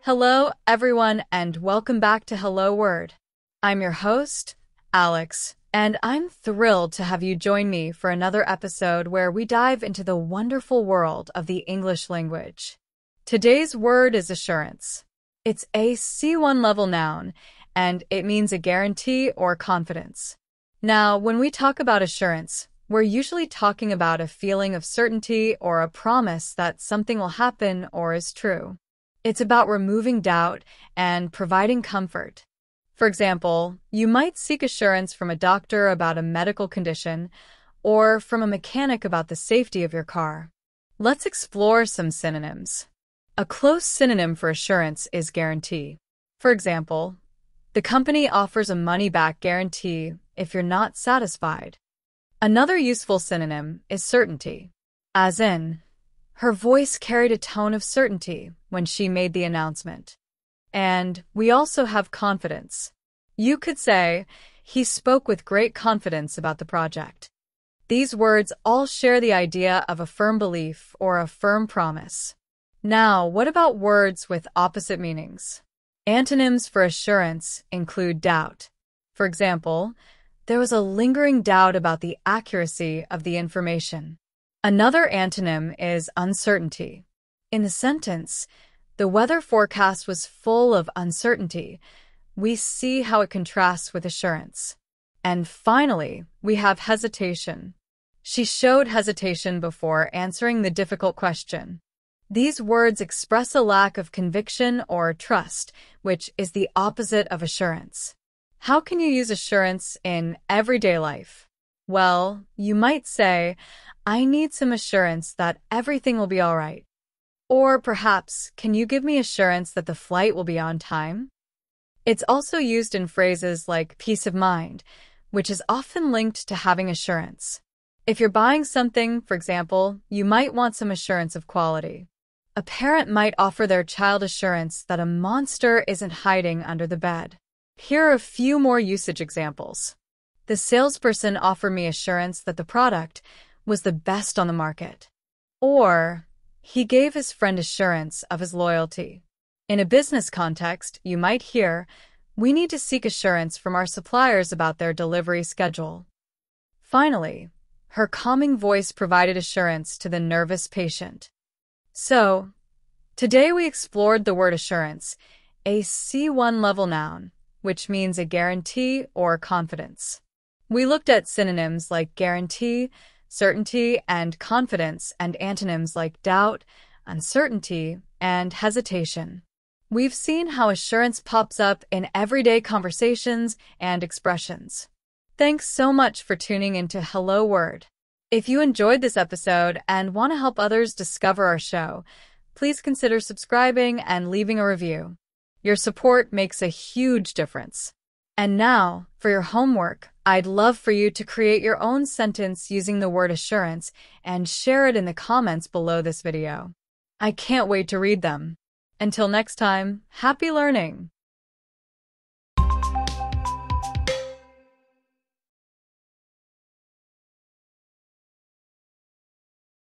Hello, everyone, and welcome back to Hello Word. I'm your host, Alex, and I'm thrilled to have you join me for another episode where we dive into the wonderful world of the English language. Today's word is assurance. It's a C1 level noun, and it means a guarantee or confidence. Now, when we talk about assurance, we're usually talking about a feeling of certainty or a promise that something will happen or is true. It's about removing doubt and providing comfort. For example, you might seek assurance from a doctor about a medical condition or from a mechanic about the safety of your car. Let's explore some synonyms. A close synonym for assurance is guarantee. For example, the company offers a money-back guarantee if you're not satisfied. Another useful synonym is certainty, as in, her voice carried a tone of certainty when she made the announcement. And we also have confidence. You could say, he spoke with great confidence about the project. These words all share the idea of a firm belief or a firm promise. Now, what about words with opposite meanings? Antonyms for assurance include doubt. For example, there was a lingering doubt about the accuracy of the information. Another antonym is uncertainty. In the sentence, the weather forecast was full of uncertainty. We see how it contrasts with assurance. And finally, we have hesitation. She showed hesitation before answering the difficult question. These words express a lack of conviction or trust, which is the opposite of assurance. How can you use assurance in everyday life? Well, you might say, I need some assurance that everything will be all right. Or perhaps, can you give me assurance that the flight will be on time? It's also used in phrases like peace of mind, which is often linked to having assurance. If you're buying something, for example, you might want some assurance of quality. A parent might offer their child assurance that a monster isn't hiding under the bed. Here are a few more usage examples. The salesperson offered me assurance that the product was the best on the market. Or, he gave his friend assurance of his loyalty. In a business context, you might hear, we need to seek assurance from our suppliers about their delivery schedule. Finally, her calming voice provided assurance to the nervous patient. So, today we explored the word assurance, a C1 level noun, which means a guarantee or confidence. We looked at synonyms like guarantee, certainty, and confidence, and antonyms like doubt, uncertainty, and hesitation. We've seen how assurance pops up in everyday conversations and expressions. Thanks so much for tuning into Hello Word. If you enjoyed this episode and want to help others discover our show, please consider subscribing and leaving a review. Your support makes a huge difference. And now, for your homework, I'd love for you to create your own sentence using the word assurance and share it in the comments below this video. I can't wait to read them. Until next time, happy learning!